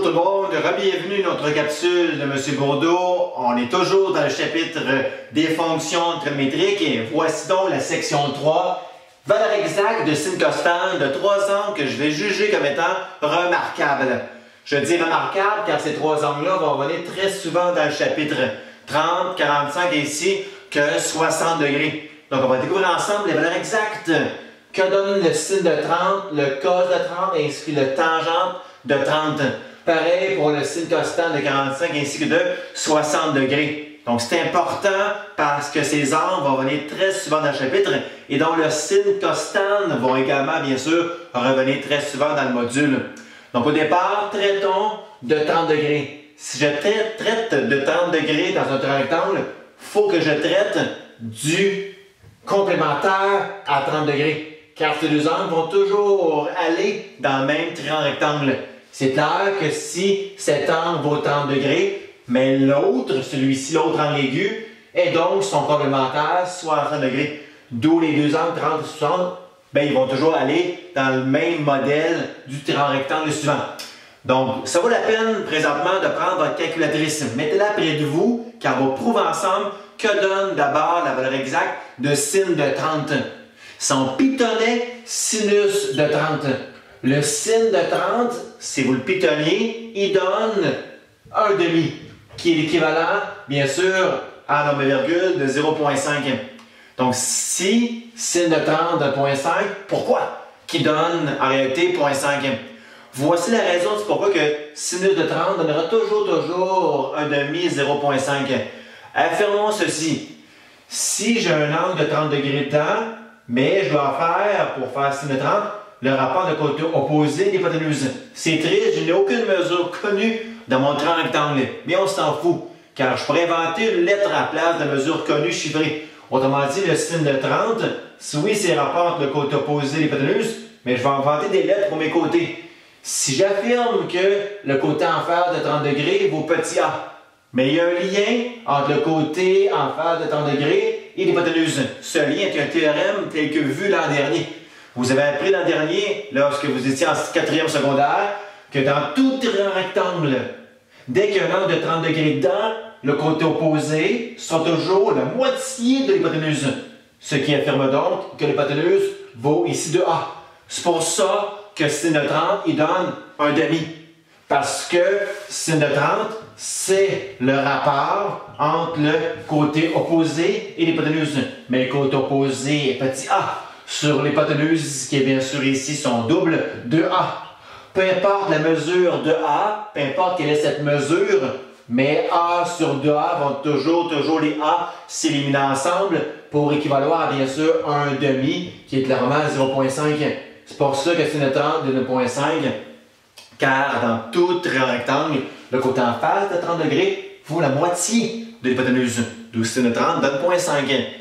Bonjour tout le monde, bienvenue à notre capsule de M. Bourdeau. On est toujours dans le chapitre des fonctions trimétriques et voici donc la section 3, valeur exacte de sin costante de 3 angles que je vais juger comme étant remarquables. Je dis remarquables car ces 3 angles-là vont revenir très souvent dans le chapitre 30, 45 et ici que 60 degrés. Donc on va découvrir ensemble les valeurs exactes. Que donne le sin de 30, le cos de 30 ainsi que le tangente de 30. Pareil pour le sin costant de 45 ainsi que de 60 degrés. Donc c'est important parce que ces angles vont venir très souvent dans le chapitre et donc le sin costant vont également bien sûr revenir très souvent dans le module. Donc au départ, traitons de 30 degrés. Si je traite de 30 degrés dans un rectangle, il faut que je traite du complémentaire à 30 degrés. Car ces deux angles vont toujours aller dans le même triangle rectangle. C'est clair que si cet angle vaut 30 degrés, mais l'autre, celui-ci, l'autre angle aigu, est donc son complémentaire, 60 degrés. D'où les deux angles 30 et 60, ben, ils vont toujours aller dans le même modèle du triangle rectangle suivant. Donc, ça vaut la peine présentement de prendre votre calculatrice. Mettez-la près de vous, car on va prouver ensemble que donne d'abord la valeur exacte de sin de 30. Son pitonnet sinus de 30. Le sin de 30, si vous le pitonnez, il donne 1/2, qui est l'équivalent, bien sûr, à la virgule de 0,5. Donc, si sin de 30 de 0,5, pourquoi? Qui donne en réalité 0,5. Voici la raison du pourquoi que sinus de 30 donnera toujours 1/2, 0,5. Affirmons ceci. Si j'ai un angle de 30 degrés dedans, mais je dois faire, pour faire sin de 30, le rapport de côté opposé des hypoténuses. C'est triste, je n'ai aucune mesure connue dans mon triangle rectangle. Mais on s'en fout, car je pourrais inventer une lettre à la place de mesure connue chiffrée. Autrement dit, le sin de 30, oui, c'est rapport entre le côté opposé des hypoténuses, mais je vais inventer des lettres pour mes côtés. Si j'affirme que le côté en face de 30 degrés vaut petit a, mais il y a un lien entre le côté en face de 30 degrés et l'hypoténuse. Ce lien est un théorème tel que vu l'an dernier. Vous avez appris l'an dernier, lorsque vous étiez en 4e secondaire, que dans tout triangle rectangle, dès qu'il y a un angle de 30 degrés dedans, le côté opposé sera toujours la moitié de l'hypoténuse. Ce qui affirme donc que l'hypoténuse vaut ici de a. C'est pour ça que sin de 30, il donne 1/2. Parce que sin de 30, c'est le rapport entre le côté opposé et l'hypoténuse. Mais le côté opposé est petit a sur l'hypoténuse, qui est bien sûr ici son double de a. Peu importe la mesure de a, peu importe quelle est cette mesure, mais a sur 2a vont toujours les a s'éliminer ensemble pour équivaloir bien sûr 1/2, qui est clairement 0,5. C'est pour ça que sin de 30 donne 0,5. Car dans tout triangle rectangle, le côté en face de 30 degrés vaut la moitié de l'hypoténuse. D'où sin de 30 donne 0,5.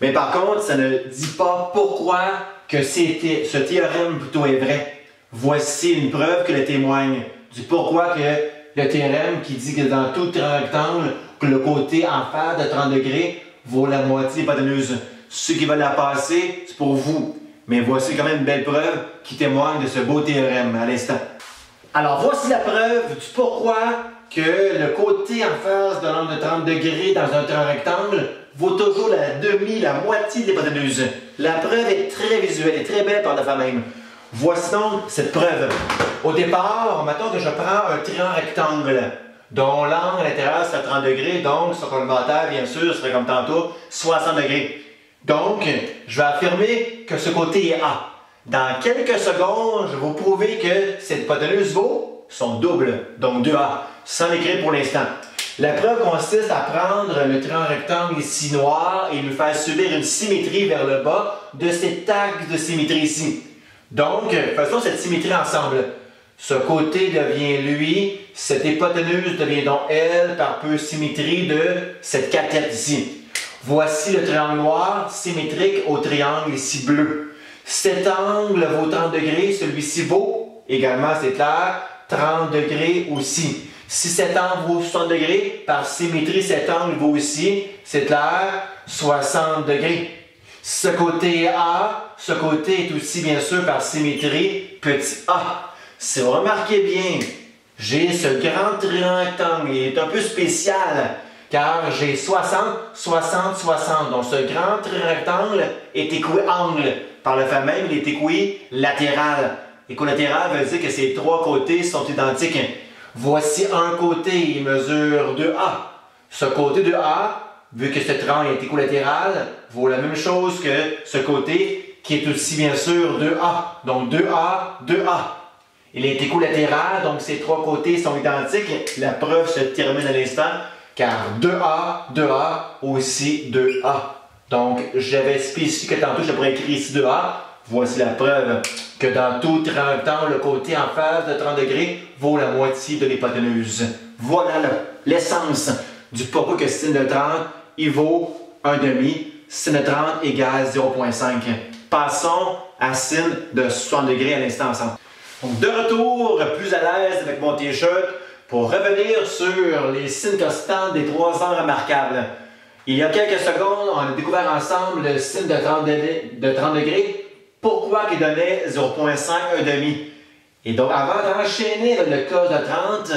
Mais par contre, ça ne dit pas pourquoi que ce théorème plutôt est vrai. Voici une preuve que le témoigne du pourquoi que le théorème qui dit que dans tout triangle rectangle, que le côté en face de 30 degrés vaut la moitié de l'hypoténuse. Ceux qui veulent la passer, c'est pour vous. Mais voici quand même une belle preuve qui témoigne de ce beau théorème à l'instant. Alors, voici la preuve du pourquoi que le côté en face d'un angle de 30 degrés dans un triangle rectangle vaut toujours la moitié de l'hypoténuse. La preuve est très visuelle et très belle par la fois même. Voici donc cette preuve. Au départ, mettons que je prends un triangle rectangle dont l'angle à l'intérieur serait 30 degrés, donc son complémentaire, bien sûr, serait comme tantôt 60 degrés. Donc, je vais affirmer que ce côté est A. Dans quelques secondes, je vais vous prouver que cette hypoténuse vaut son double, donc 2A, sans l'écrire pour l'instant. La preuve consiste à prendre le triangle rectangle ici noir et lui faire subir une symétrie vers le bas de cet axe de symétrie ici. Donc, faisons cette symétrie ensemble. Ce côté devient lui, cette hypoténuse devient donc elle par peu symétrie de cette cathète ici. Voici le triangle noir symétrique au triangle ici bleu. Cet angle vaut 30 degrés, celui-ci vaut, également c'est clair, 30 degrés aussi. Si cet angle vaut 60 degrés, par symétrie cet angle vaut aussi, c'est clair, 60 degrés. Ce côté A, ce côté est aussi bien sûr par symétrie petit a. Si vous remarquez bien j'ai ce grand rectangle. Il est un peu spécial car j'ai 60, 60, 60. Donc ce grand rectangle est équiangle. Par le fait même, il est équilatéral. Équilatéral veut dire que ces trois côtés sont identiques. Voici un côté, il mesure 2A. Ce côté de A, vu que ce triangle est équilatéral, vaut la même chose que ce côté qui est aussi bien sûr 2A. Donc 2A, 2A. Il est équilatéral, donc ces trois côtés sont identiques. La preuve se termine à l'instant, car 2A, 2A, aussi 2A. Donc, j'avais spécifié que tantôt, je pourrais écrire ici 2A. Voici la preuve que dans tout rectangle, le côté en face de 30 degrés vaut la moitié de l'hypoténuse. Voilà l'essence du pourquoi que sin de 30, il vaut 1/2. Sin de 30 égale 0,5. Passons à sin de 60 degrés à l'instant ensemble. Donc, de retour, plus à l'aise avec mon t-shirt, pour revenir sur les sines constantes des 3 angles remarquables. Il y a quelques secondes, on a découvert ensemble le sin de 30 degrés. Pourquoi il donnait 0,5, 1/2? Et donc, avant d'enchaîner avec le cos de 30,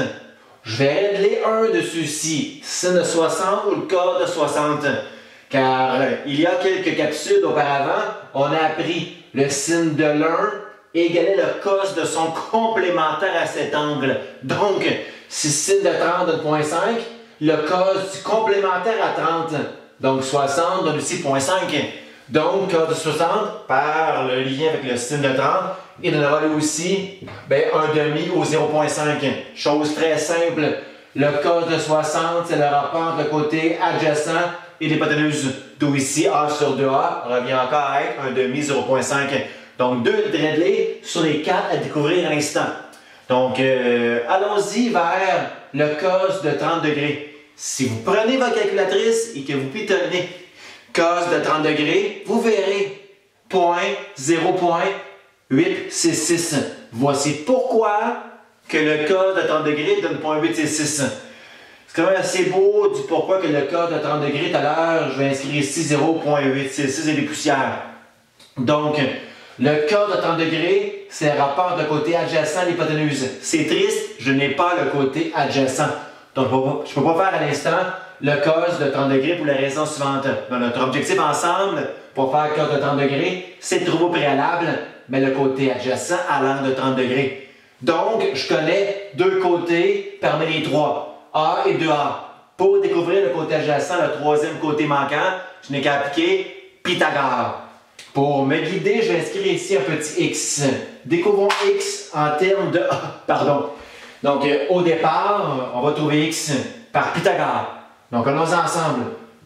je vais régler un de ceux-ci, sin de 60 ou le cos de 60. Car il y a quelques capsules auparavant, on a appris le sin de l'un égalait le cos de son complémentaire à cet angle. Donc, si sin de 30 donne 0,5, le cos du complémentaire à 30, donc 60 donne aussi 0,5. Donc, cos de 60, par le lien avec le sin de 30, il donnera lui aussi 1/2 ou 0,5. Chose très simple, le cos de 60, c'est le rapport entre le côté adjacent et l'hypoténuse. D'où ici, A sur 2A revient encore à être 1/2, 0,5. Donc, 2 dreadlés sur les 4 à découvrir à l'instant. Donc, allons-y vers le cos de 30 degrés. Si vous prenez votre calculatrice et que vous pitonnez cos de 30 degrés, vous verrez 0,866. Voici pourquoi que le cos de 30 degrés donne 0,866. C'est quand même assez beau du pourquoi que le cos de 30 degrés, tout à l'heure, je vais inscrire ici 0,866 et des poussières. Donc, le cos de 30 degrés, c'est le rapport de côté adjacent à l'hypoténuse. C'est triste, je n'ai pas le côté adjacent. Donc, je ne peux pas faire à l'instant le cos de 30 degrés pour la raison suivante. Donc, notre objectif ensemble, pour faire cos de 30 degrés, c'est de trouver au préalable, mais le côté adjacent à l'angle de 30 degrés. Donc, je connais deux côtés parmi les trois, A et 2A. Pour découvrir le côté adjacent, le troisième côté manquant, je n'ai qu'à appliquer Pythagore. Pour me guider, je vais inscrire ici un petit x. Découvrons x en termes de A. Pardon. Donc, au départ, on va trouver x par Pythagore. Donc, allons ensemble.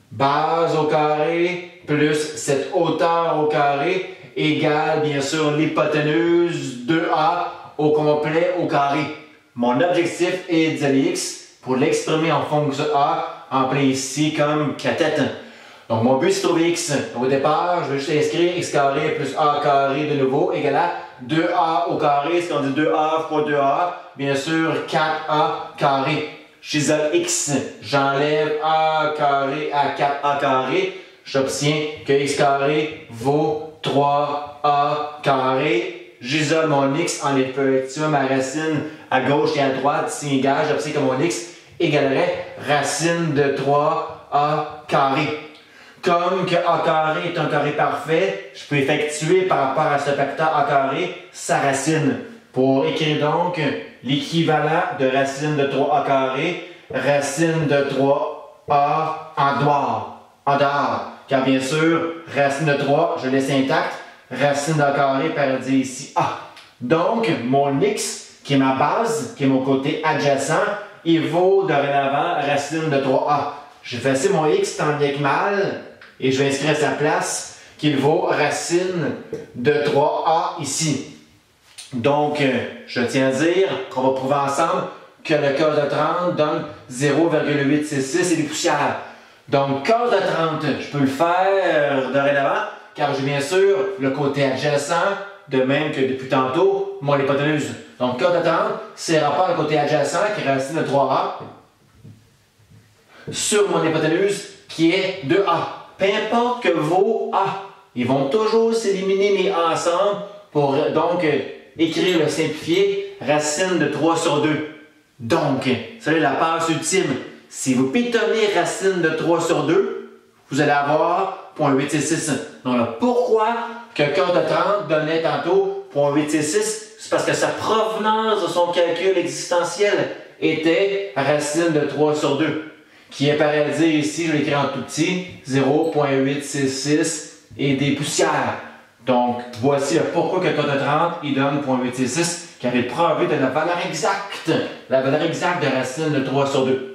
Base au carré plus cette hauteur au carré égale, bien sûr, l'hypoténuse 2A au complet au carré. Mon objectif est d'utiliser x pour l'exprimer en fonction A, en plein ici comme cathète. Donc, mon but, c'est de trouver x. Au départ, je vais juste inscrire x carré plus a carré de nouveau égale à 2a au carré, c'est qu'on dit 2a fois 2a, bien sûr 4a carré. J'isole x, j'enlève a carré à 4a carré, j'obtiens que x carré vaut 3a carré. J'isole mon x en effectuant ma racine à gauche et à droite, signe égal, j'obtiens que mon x égalerait racine de 3a carré. Comme que a carré est un carré parfait, je peux effectuer par rapport à ce facteur a carré sa racine. Pour écrire donc l'équivalent de racine de 3a carré, racine de 3a en dehors. Car bien sûr, racine de 3, je laisse intact, racine de a carré par dire ici a. Donc, mon x, qui est ma base, qui est mon côté adjacent, il vaut dorénavant racine de 3a. Je vais effacer mon x tant bien que mal, et je vais inscrire à sa place qu'il vaut racine de 3a ici. Donc, je tiens à dire qu'on va prouver ensemble que le cos de 30 donne 0,866 et des poussières. Donc, cos de 30, je peux le faire dorénavant, car j'ai bien sûr le côté adjacent, de même que depuis tantôt, mon hypoténuse. Donc, cos de 30, c'est rapport au côté adjacent qui est racine de 3a sur mon hypoténuse qui est 2a. Peu importe que vaut a, ils vont toujours s'éliminer mais ensemble pour donc écrire le simplifié racine de 3 sur 2. Donc, c'est la passe ultime. Si vous pitonnez racine de 3 sur 2, vous allez avoir 0.866. Donc, là, pourquoi que cos de 30 donnait tantôt 0.866? C'est parce que sa provenance de son calcul existentiel était racine de 3 sur 2, qui est pareil à dire ici, je l'écris en tout petit, 0.866 et des poussières. Donc, voici le pourquoi que cos de 30, il donne 0.866, car il provient de la valeur exacte de racine de 3 sur 2.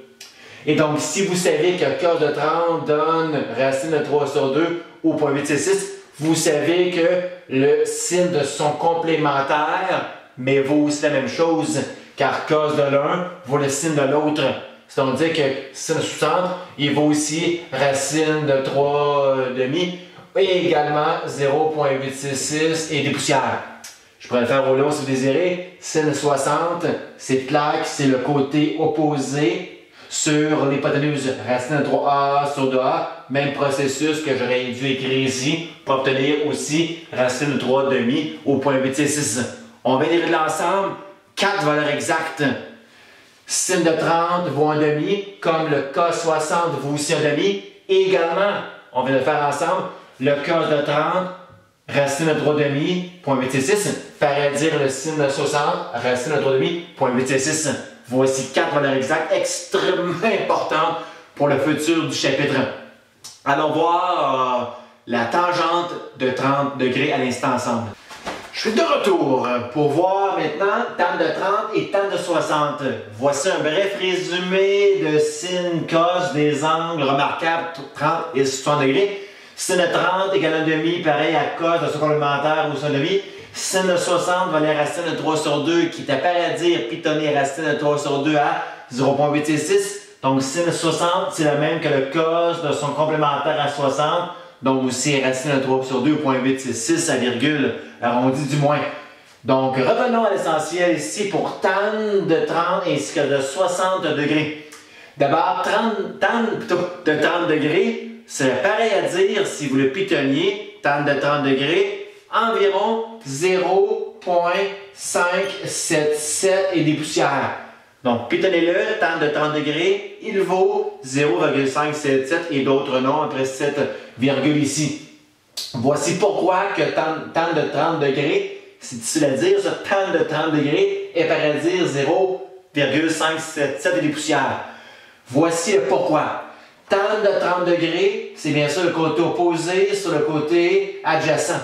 Et donc, si vous savez que cos de 30 donne racine de 3 sur 2 ou 0.866, vous savez que le signe de son complémentaire, mais vaut aussi la même chose, car cos de l'un vaut le signe de l'autre. C'est-à-dire que sin 60, il vaut aussi racine de 3 demi, et également 0.866 et des poussières. Je pourrais le faire au long si vous désirez. Sin 60, c'est clair que c'est le côté opposé sur l'hypoténuse. Racine de 3a sur 2a, même processus que j'aurais dû écrire ici pour obtenir aussi racine de 3 demi au 0.866. On va dériver de l'ensemble 4 valeurs exactes. Sin de 30 vaut un demi, comme le cos 60 vaut aussi un demi. Et également, on vient de le faire ensemble, le cos de 30, racine de 3 demi, 0.866, pareil à dire le sin de 60, racine de 3 demi, 0.866. Voici 4 valeurs exactes extrêmement importantes pour le futur du chapitre. Allons voir la tangente de 30 degrés à l'instant ensemble. Je suis de retour pour voir maintenant tan de 30 et tan de 60. Voici un bref résumé de sin, cos des angles remarquables 30 et 60 degrés. Sin de 30 égale 1,5, pareil à cos de son complémentaire ou son demi. Sin de 60 valait racine de 3 sur 2 qui est pareil à dire pitonner racine de 3 sur 2 à 0.866. Donc sin de 60 c'est le même que le cos de son complémentaire à 60. Donc aussi racine de 3 sur 2, 0.866 à virgule, arrondi du moins. Donc revenons à l'essentiel ici pour tan de 30 ainsi que de 60 degrés. D'abord, tan de 30 degrés, c'est pareil à dire si vous le pitonniez, tan de 30 degrés, environ 0.577 et des poussières. Donc, pitonnez-le, tan de 30 degrés, il vaut 0,577 et d'autres noms après cette virgule ici. Voici pourquoi que tan de 30 degrés, c'est difficile à dire, ce tan de 30 degrés est pareil à dire 0,577 et des poussières. Voici le pourquoi. Tan de 30 degrés, c'est bien sûr le côté opposé sur le côté adjacent.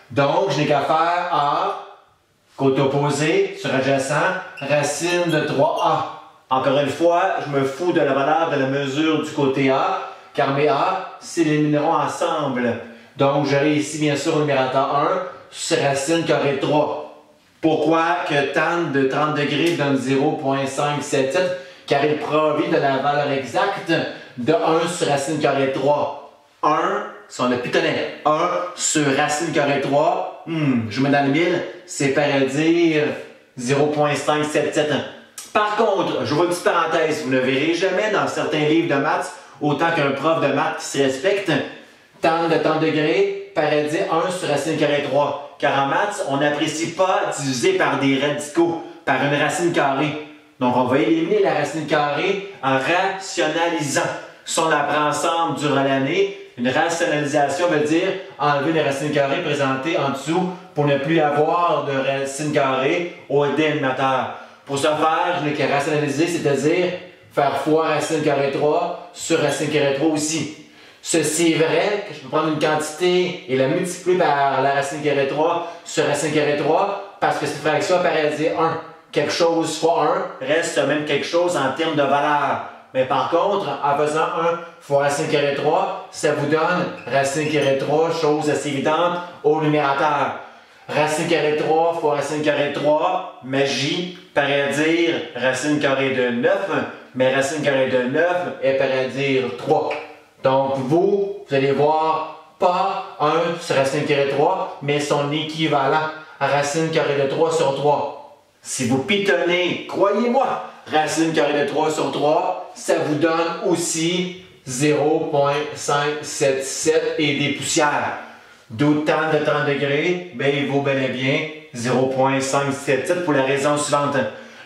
Donc, je n'ai qu'à faire A, côté opposé sur adjacent, racine de 3A. Encore une fois, je me fous de la valeur de la mesure du côté A, car mes A s'élimineront ensemble. Donc, j'aurai ici bien sûr le numérateur 1 sur racine carré de 3. Pourquoi que tan de 30 degrés donne 0.577? Car il provient de la valeur exacte de 1 sur racine carré de 3. 1, si on le pitonnait, 1 sur racine carré de 3, je mets dans le mille, c'est pareil à dire 0.577. Par contre, je vois une petite parenthèse, vous ne verrez jamais dans certains livres de maths, autant qu'un prof de maths qui se respecte, tan de 30 degrés, pareil à dire 1 sur racine carré de 3. Car en maths, on n'apprécie pas diviser par des radicaux, par une racine carrée. Donc, on va éliminer la racine carrée en rationalisant. Si on l'apprend ensemble durant l'année, une rationalisation veut dire enlever les racines carrées présentées en dessous pour ne plus avoir de racine carrée au dénominateur. Pour ce faire, je n'ai qu'à rationaliser, c'est-à-dire faire fois racine carrée 3 sur racine carrée 3 aussi. Ceci est vrai que je peux prendre une quantité et la multiplier par la racine carrée 3 sur racine carrée 3 parce que cette fraction apparaît à dire 1. Quelque chose fois 1 reste même quelque chose en termes de valeur. Mais par contre, en faisant 1 fois racine carrée 3, ça vous donne racine carrée 3, chose assez évidente, au numérateur. Racine carrée 3 fois racine carrée 3, magie, pareil à dire racine carrée de 9, mais racine carrée de 9 est pareil à dire 3. Donc vous allez voir pas 1 sur racine carrée 3, mais son équivalent à racine carrée de 3 sur 3. Si vous pitonnez, croyez-moi, racine carrée de 3 sur 3, ça vous donne aussi 0.577 et des poussières. D'où tan de 30 degrés, ben, il vaut bel et bien 0.577 pour la raison suivante.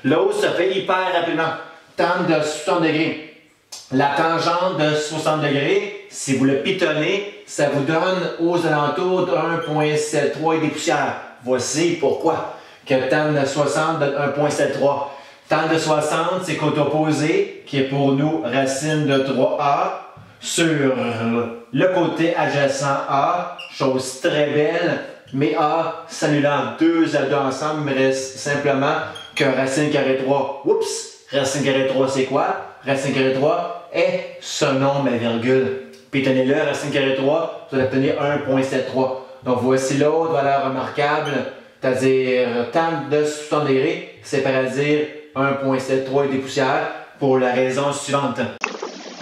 L'autre se fait hyper rapidement. Tangente de 60 degrés. La tangente de 60 degrés, si vous le pitonnez, ça vous donne aux alentours de 1,73 et des poussières. Voici pourquoi que tangente de 60 donne 1,73. Tangente de 60, c'est côté opposé, qui est pour nous racine de 3A, sur le côté adjacent A, chose très belle, mais A s'annulant 2 à 2 ensemble, il me reste simplement que racine carré 3. Oups! Racine carré 3, c'est quoi? Racine carré 3 est ce nombre à virgule. Pitonnez-le, racine carré 3, vous allez obtenir 1,73. Donc voici l'autre valeur remarquable, c'est-à-dire tangente de 60 degrés, c'est à dire 1,73 et des poussières, pour la raison suivante.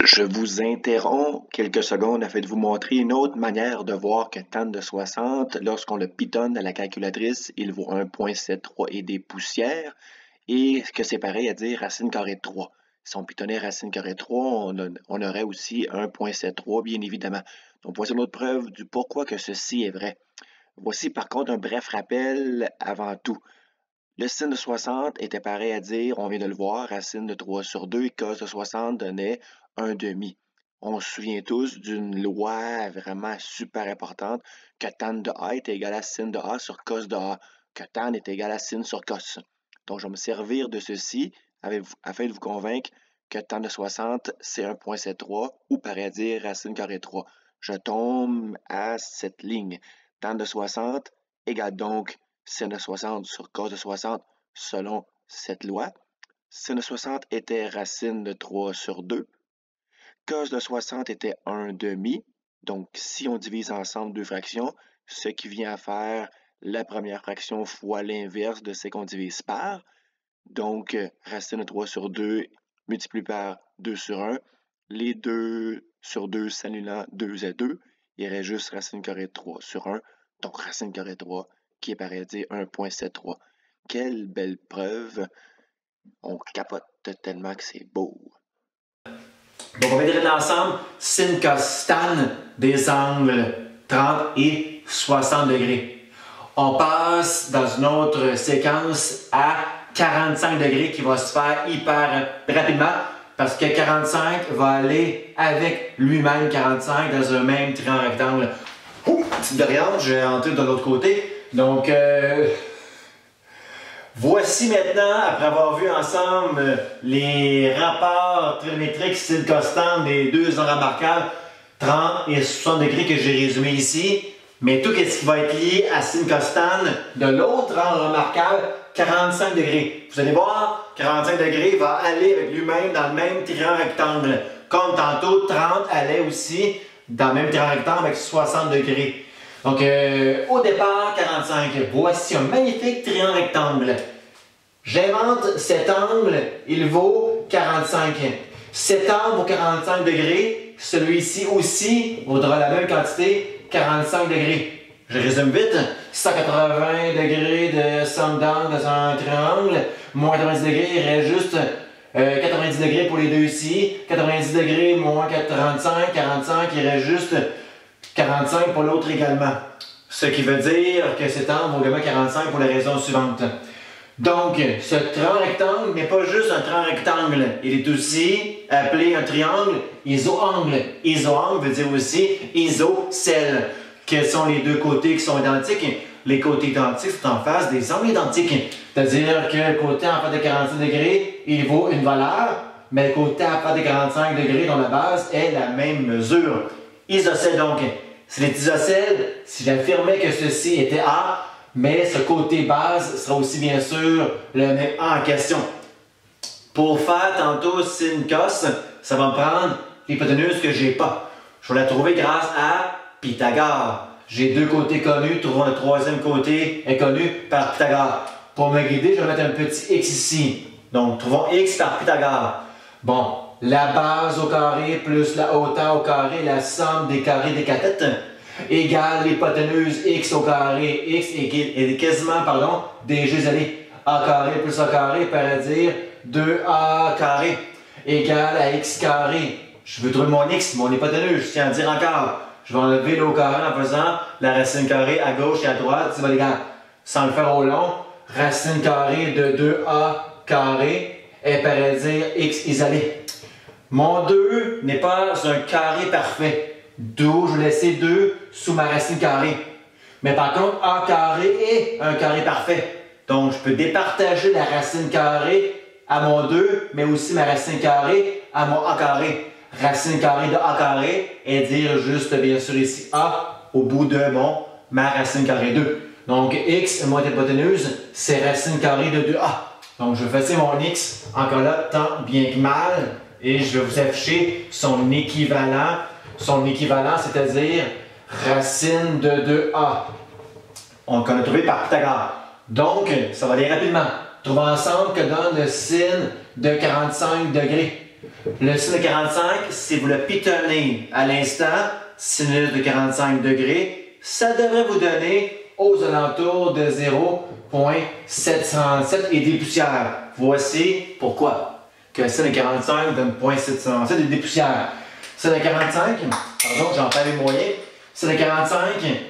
Je vous interromps quelques secondes afin de vous montrer une autre manière de voir que tangente de 60, lorsqu'on le pitonne à la calculatrice, il vaut 1,73 et des poussières, et que c'est pareil à dire racine carrée de 3. Si on pitonnait racine carrée de 3, on aurait aussi 1,73, bien évidemment. Donc voici une autre preuve du pourquoi que ceci est vrai. Voici par contre un bref rappel avant tout. Le sin de 60 était pareil à dire, on vient de le voir, racine de 3 sur 2 et cos de 60 donnait 1,5. On se souvient tous d'une loi vraiment super importante, que tan de A est égal à sin de A sur cos de A, que tan est égal à sin sur cos. Donc je vais me servir de ceci afin de vous convaincre que tan de 60 c'est 1,73 ou pareil à dire racine carrée 3. Je tombe à cette ligne. Tan de 60 égale donc sin de 60 sur cos de 60 selon cette loi. Sin de 60 était racine de 3 sur 2. Cos de 60 était 1,5. Donc, si on divise ensemble deux fractions, ce qui vient à faire la première fraction fois l'inverse de ce qu'on divise par. Donc, racine de 3 sur 2 multiplié par 2 sur 1. Les 2 sur 2 s'annulant 2 à 2. Il reste juste racine carrée de 3 sur 1. Donc, racine carrée de 3 qui est pareil à dire 1,73. Quelle belle preuve! On capote tellement que c'est beau. Donc on va dire l'ensemble sin cos tan des angles 30 et 60 degrés. On passe dans une autre séquence à 45 degrés qui va se faire hyper rapidement parce que 45 va aller avec lui-même 45 dans un même triangle rectangle. Petite variante, je vais entrer de l'autre côté. Donc voici maintenant, après avoir vu ensemble les rapports trigonométriques sin cos tan des deux angles remarquables 30 et 60 degrés que j'ai résumé ici, mais tout ce qui va être lié à sin cos tan de l'autre angle remarquable 45 degrés. Vous allez voir, 45 degrés va aller avec lui-même dans le même triangle rectangle. Comme tantôt, 30 allait aussi dans le même triangle rectangle avec 60 degrés. Donc, au départ, 45. Voici un magnifique triangle rectangle. J'invente cet angle, il vaut 45. Cet angle vaut 45 degrés. Celui-ci aussi vaudra la même quantité, 45 degrés. Je résume vite. 180 degrés de somme d'angle dans un triangle, moins 90 degrés, il reste juste 90 degrés pour les deux ici. 90 degrés moins 45, 45, il reste juste 45 pour l'autre également. Ce qui veut dire que cet angle vaut également 45 pour la raison suivante. Donc, ce triangle rectangle n'est pas juste un triangle rectangle. Il est aussi appelé un triangle isoangle. Isoangle veut dire aussi isocèle. Quels sont les deux côtés qui sont identiques? Les côtés identiques sont en face des angles identiques. C'est-à-dire que le côté en face de 45 degrés, il vaut une valeur, mais le côté en face de 45 degrés dont la base est la même mesure. Isocèle donc. C'est les isocèles, si j'affirmais que ceci était A, mais ce côté base sera aussi bien sûr le même A en question. Pour faire tantôt sin cos, ça va me prendre l'hypoténuse que j'ai pas. Je vais la trouver grâce à Pythagore. J'ai deux côtés connus, trouvons le troisième côté inconnu par Pythagore. Pour me guider, je vais mettre un petit x ici. Donc, trouvons x par Pythagore. Bon, la base au carré plus la hauteur au carré, la somme des carrés des cathètes, égale l'hypoténuse x au carré, x est quasiment, dg zélé. A carré plus a carré, par dire 2a carré, égale à x carré. Je veux trouver mon x, mon hypoténuse, je tiens à dire encore. Je vais enlever le haut carré en faisant la racine carrée à gauche et à droite, c'est égal. Sans le faire au long, racine carrée de 2a carré est pareil dire x isolé. Mon 2 n'est pas un carré parfait, d'où je vais laisser 2 sous ma racine carrée. Mais par contre, a carré est un carré parfait. Donc, je peux départager la racine carrée à mon 2, mais aussi ma racine carrée à mon a carré. Racine carrée de a carré et dire juste, bien sûr, ici a au bout de ma racine carrée 2. Donc, x moins hypoténuse, c'est racine carrée de 2a. Donc, je vais faire mon x, encore là, tant bien que mal, et je vais vous afficher son équivalent. Son équivalent, c'est-à-dire racine de 2a. On a trouvé par Pythagore. Donc, ça va aller rapidement. Trouvons ensemble que donne le sin de 45 degrés. Le sin de 45, si vous le pitonnez à l'instant, sinus de 45 degrés, ça devrait vous donner aux alentours de 0,737 et des poussières. Voici pourquoi. Que sin de 45 donne 0,737 et des poussières. Sin de 45, pardon, j'en perds les moyens. Sin de 45,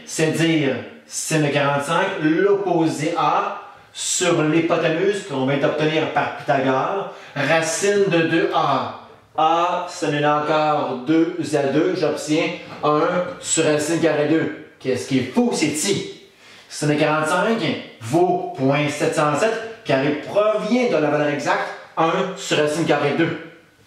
c'est dire sin de 45, l'opposé à sur l'hypoténuse qu'on vient d'obtenir par Pythagore, racine de 2a. A, ce n'est encore 2 à 2, j'obtiens 1 sur racine carré 2. Qu'est-ce qui est faux, c'est ici. Sin de 45 vaut 0,707 car il provient de la valeur exacte 1 sur racine carré 2.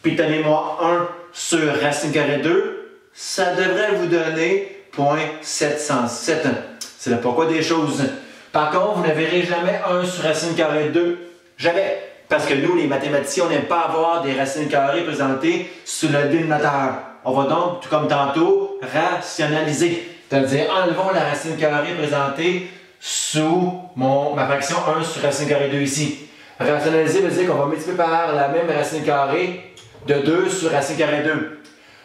Pitonnez-moi 1 sur racine carré 2, ça devrait vous donner 0,707. C'est le pourquoi des choses. Par contre, vous ne verrez jamais 1 sur racine carrée 2. Jamais. Parce que nous, les mathématiciens, on n'aime pas avoir des racines carrées présentées sous le dénominateur. On va donc, tout comme tantôt, rationaliser. C'est-à-dire, enlevons la racine carrée présentée sous ma fraction 1 sur racine carrée 2 ici. Rationaliser veut dire qu'on va multiplier par la même racine carrée de 2 sur racine carrée 2.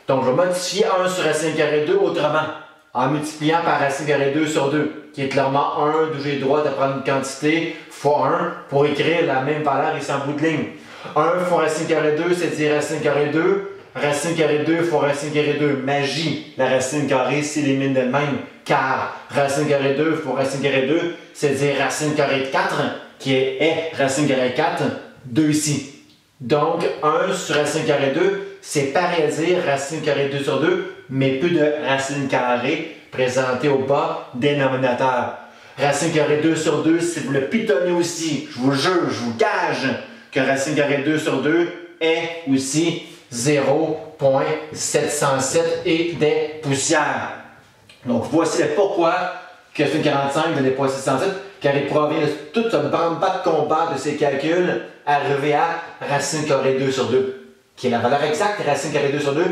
Donc, je vais modifier 1 sur racine carrée 2 autrement, en multipliant par racine carrée 2 sur 2, qui est clairement 1, d'où j'ai le droit de prendre une quantité fois 1 pour écrire la même valeur ici en bout de ligne. 1 fois racine carrée 2, c'est dire racine carrée 2. Racine carrée 2 fois racine carrée 2. Magie, la racine carrée s'élimine d'elle-même, car racine carrée 2 fois racine carrée 2, c'est dire racine carrée de 4, qui est racine carrée 4, 2 ici. Donc, 1 sur racine carrée 2, c'est pareil à dire racine carrée 2 sur 2, mais plus de racine carrée présentée au bas dénominateur. Racine carrée 2 sur 2, si vous le pitonnez aussi, je vous jure, je vous gage que racine carrée 2 sur 2 est aussi 0,707 et des poussières. Donc, voici le pourquoi que sin 45 donne 0,707, car il provient de tout ce bas de combat de ces calculs arrivé à racine carrée 2 sur 2, qui est la valeur exacte, racine carrée 2 sur 2,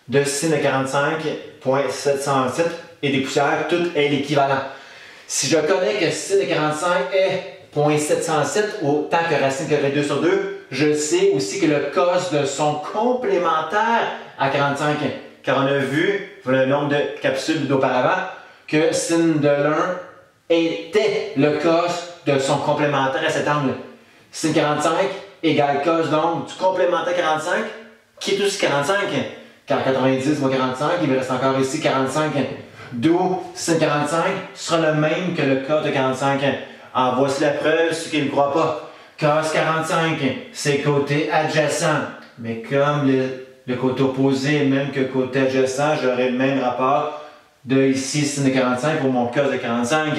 de sin de 45,707 et des poussières, tout est l'équivalent. Si je connais que sin de 45 est 0,707 autant que racine carrée 2 sur 2, je sais aussi que le cos de son complémentaire à 45, car on a vu, le nombre de capsules d'auparavant, que sin de l'un était le cos de son complémentaire à cet angle. Sin 45 égale cos donc du complémentaire 45, qui est aussi 45. Car 90 moins 45, il me reste encore ici 45. D'où sin 45 sera le même que le cos de 45. En voici la preuve, ceux qui ne le croient pas. Cos 45, c'est côté adjacent. Mais comme le côté opposé est même que le côté adjacent, j'aurai le même rapport de ici sin de 45 pour mon cos de 45.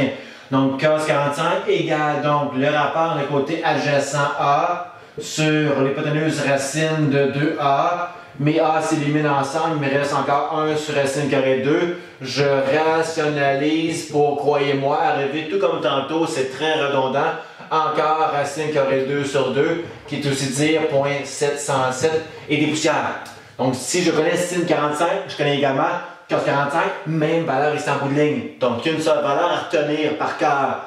Donc cos 45 égale donc le rapport de côté adjacent A sur l'hypoténuse racine de 2A. Mes A s'éliminent ensemble, il me reste encore 1 sur racine carrée 2. Je rationalise pour, croyez-moi, arriver tout comme tantôt, c'est très redondant. Encore racine carrée 2 sur 2, qui est aussi dire 0,707 et des poussières. Donc si je connais sin 45, je connais également cos 45, même valeur ici en bout de ligne. Donc une seule valeur à retenir par cœur.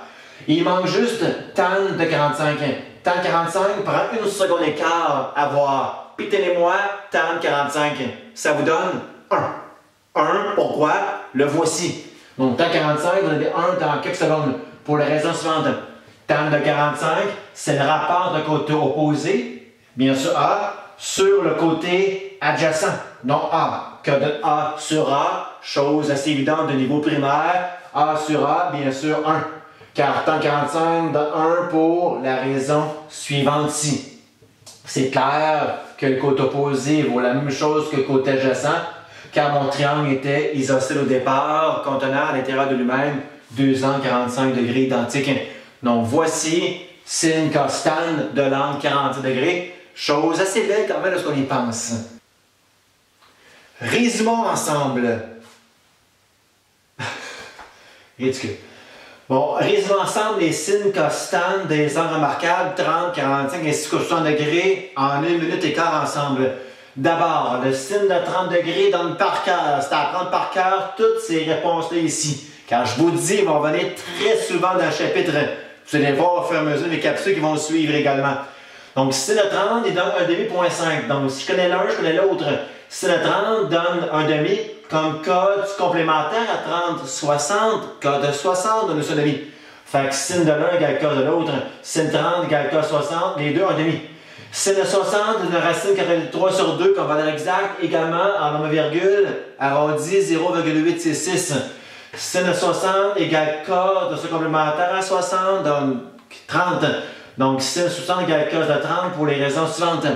Il manque juste tan de 45. Tan 45 prend 1 seconde et quart à voir. Pitonnez-moi tan 45. Ça vous donne 1. 1, pourquoi? Le voici. Donc tan 45, vous avez 1 dans quelques secondes. Pour la raison suivante. Tan de 45, c'est le rapport de côté opposé, bien sûr A, sur le côté adjacent. Donc A. Que donne A sur A? Chose assez évidente de niveau primaire. A sur A, bien sûr 1. car tan 45 donne 1 pour la raison suivante-ci. C'est clair que le côté opposé vaut la même chose que le côté adjacent, car mon triangle était isocèle au départ, contenant à l'intérieur de lui-même 2 angles 45 degrés identiques. Donc voici sin cos tan de l'angle 40 degrés, chose assez belle quand même lorsqu'on y pense. Résumons ensemble. Ridicule. Bon, résumons ensemble les sin cos tan des angles remarquables 30, 45 ainsi que 60 degrés en 1 minute et quart ensemble. D'abord, le sin de 30 degrés donne par cœur. C'est à prendre par cœur toutes ces réponses-là ici. Car je vous dis, ils vont venir très souvent dans le chapitre. Vous allez voir au fur et à mesure les capsules qui vont suivre également. Donc, sin de 30, il donne 1,5. Donc, si je connais l'un, je connais l'autre. Sin de 30 donne 1,5 comme cas du complémentaire à 30, 60. Cas de 60 donne 1,5. Fait que sin de l'un égale cas de l'autre. Sin 30 égale cas 60, les deux 1,5. Sin de 60 une racine carrée de 3 sur 2 comme valeur exacte, également en nombre virgule, arrondi 0,866. Sin de 60 égale cas de ce complémentaire à 60 donne 30. Donc sin de 60 égale cas de 30 pour les raisons suivantes.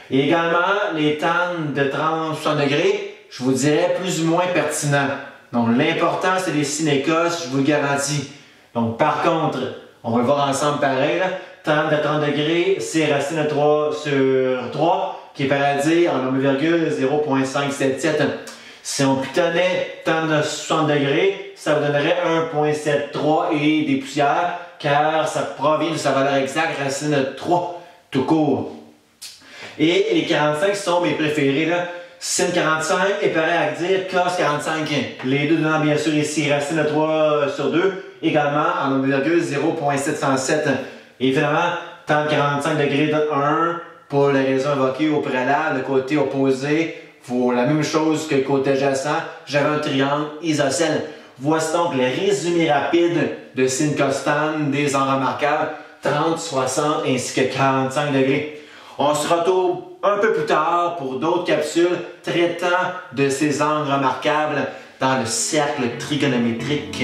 Et également, les tan de 30 60 degrés, je vous dirais plus ou moins pertinent. Donc l'important c'est les sin et cos, je vous le garantis. Donc par contre, on va le voir ensemble pareil, là. Tan de 30 degrés, c'est racine de 3 sur 3, qui est paradis en nombre virgule 0,577. Si on pitonnait tan de 60 degrés, ça vous donnerait 1,73 et des poussières, car ça provient de sa valeur exacte, racine de 3, tout court. Et les 45 sont mes préférés, là. Sin 45 est pareil à dire cos 45. Les deux donnant bien sûr ici racine de 3 sur 2, également en nombre virgule 0,707. Et finalement, tan de 45 degrés donne 1 pour les raisons évoquées au préalable. Le côté opposé vaut la même chose que le côté adjacent. J'avais un triangle isocèle. Voici donc le résumé rapide de sin cos tan des angles remarquables 30, 60 ainsi que 45 degrés. On se retrouve un peu plus tard pour d'autres capsules traitant de ces angles remarquables dans le cercle trigonométrique.